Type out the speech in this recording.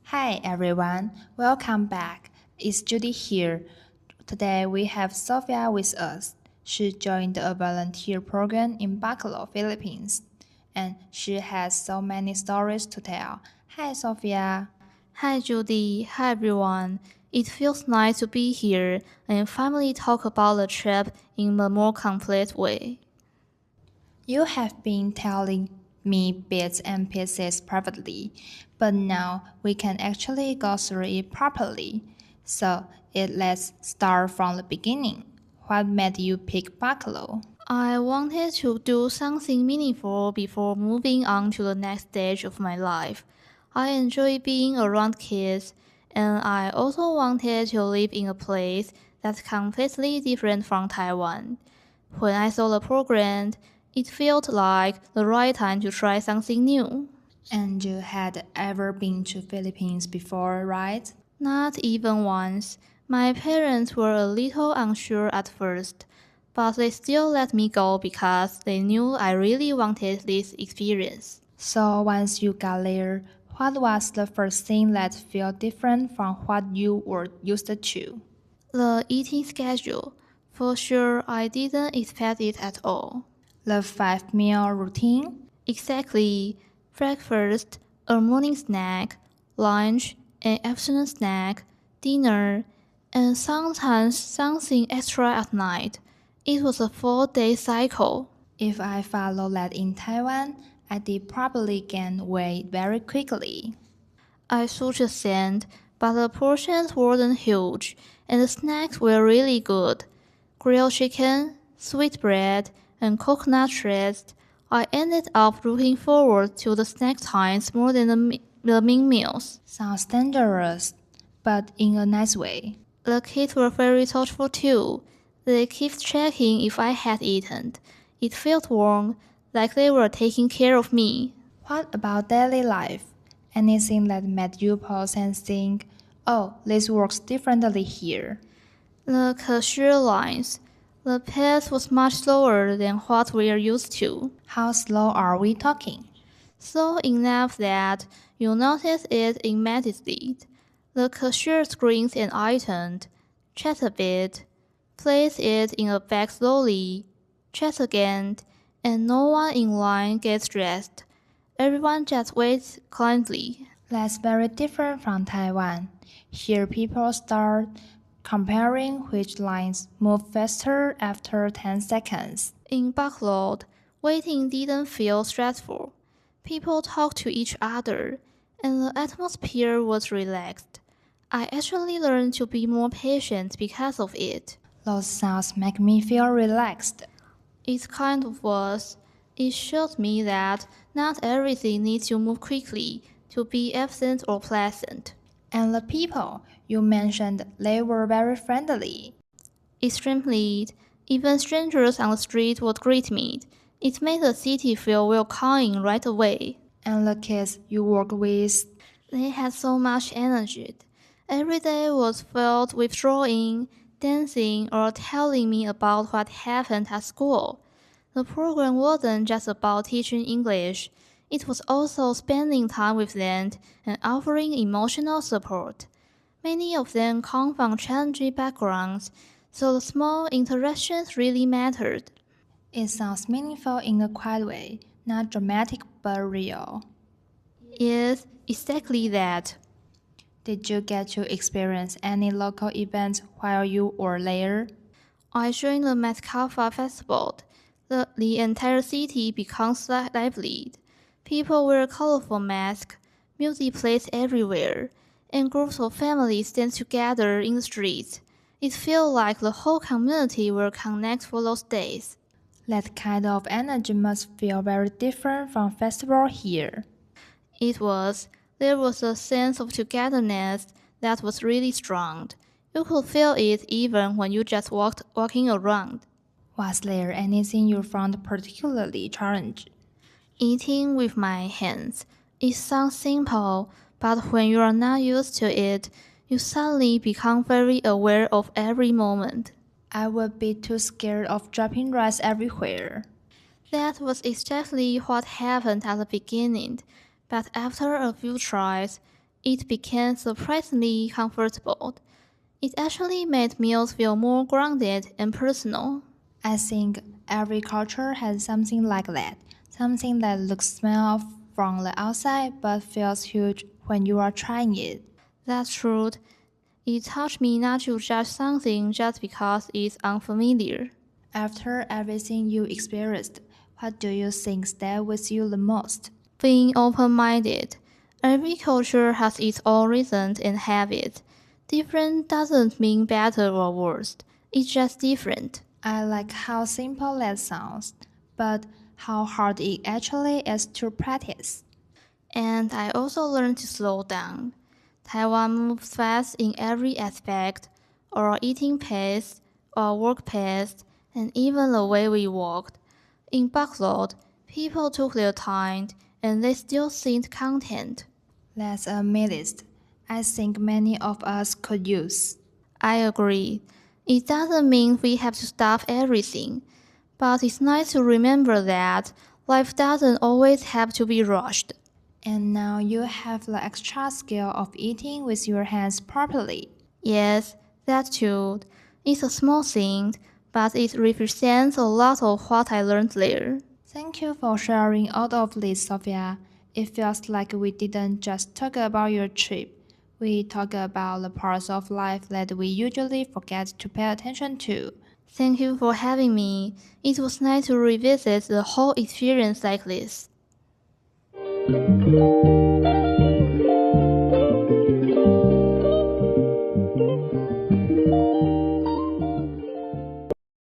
Hi everyone, welcome back. It's Judy here. Today we have Sophia with us. She joined a volunteer program in Bacolod, Philippines, and she has so many stories to tell. Hi Sophia. Hi Judy, hi everyone. It feels nice to be here and finally talk about the trip in a more complete way. You have been telling me bits and pieces privately, but now we can actually go through it properly. So let's start from the beginning. What made you pick Bacolod? I wanted to do something meaningful before moving on to the next stage of my life. I enjoy being around kids, and I also wanted to live in a place that's completely different from Taiwan. When I saw the program, it felt like the right time to try something new. And you had ever been to Philippines before, right? Not even once. My parents were a little unsure at first, but they still let me go because they knew I really wanted this experience. So once you got there, what was the first thing that felt different from what you were used to? The eating schedule. For sure, I didn't expect it at all. The 5-meal routine? Exactly. Breakfast, a morning snack, lunch, an afternoon snack, dinner, and sometimes something extra at night. It was a 4-day cycle. If I followed that in Taiwan, I did probably gain weight very quickly. I understand, but the portions weren't huge, and the snacks were really good. Grilled chicken, sweet bread, and coconut shreds. I ended up looking forward to the snack times more than the main meals. Sounds dangerous, but in a nice way. The kids were very thoughtful too. They kept checking if I had eaten. It felt warm, like they were taking care of me. What about daily life? Anything that made you pause and think, oh, this works differently here? The cashier lines. The pace was much slower than what we are used to. How slow are we talking? Slow enough that you notice it immediately. The cashier screens an item, checks a bit, places it in a bag slowly, checks again, and no one in line gets dressed. Everyone just waits calmly. That's very different from Taiwan. Here people start comparing which lines move faster after 10 seconds. In Bacolod, waiting didn't feel stressful. People talked to each other, and the atmosphere was relaxed. I actually learned to be more patient because of it. Those sounds make me feel relaxed. It kind of was. It showed me that not everything needs to move quickly to be pleasant or pleasant. And the people, you mentioned they were very friendly. Extremely. Even strangers on the street would greet me. It made the city feel welcoming right away. And the kids you worked with? They had so much energy. Every day was filled with drawing, dancing, or telling me about what happened at school. The program wasn't just about teaching English. It was also spending time with them and offering emotional support. Many of them come from challenging backgrounds, so the small interactions really mattered. It sounds meaningful in a quiet way, not dramatic but real. Yes, exactly that. Did you get to experience any local events while you were there? I joined the Matkafa festival. The entire city becomes lively. People wear colorful masks, music plays everywhere, and groups of families stand together in the streets. It feels like the whole community will connect for those days. That kind of energy must feel very different from festival here. It was. There was a sense of togetherness that was really strong. You could feel it even when you just walking around. Was there anything you found particularly challenging? Eating with my hands. It sounds simple, but when you are not used to it, you suddenly become very aware of every moment. I would be too scared of dropping rice everywhere. That was exactly what happened at the beginning, but after a few tries, it became surprisingly comfortable. It actually made meals feel more grounded and personal. I think every culture has something like that, something that looks small from the outside but feels huge when you are trying it. That's true. It taught me not to judge something just because it's unfamiliar. After everything you experienced, what do you think stayed with you the most? Being open-minded. Every culture has its own reasons and habits. Different doesn't mean better or worse. It's just different. I like how simple that sounds, but how hard it actually is to practice. And I also learned to slow down. Taiwan moves fast in every aspect, our eating pace, our work pace, and even the way we walked. In Bacolod, people took their time, and they still seemed content. That's a list I think many of us could use. I agree. It doesn't mean we have to stop everything, but it's nice to remember that life doesn't always have to be rushed. And now you have the extra skill of eating with your hands properly. Yes, that too. It's a small thing, but it represents a lot of what I learned there. Thank you for sharing all of this, Sophia. It feels like we didn't just talk about your trip. We talked about the parts of life that we usually forget to pay attention to. Thank you for having me. It was nice to revisit the whole experience like this.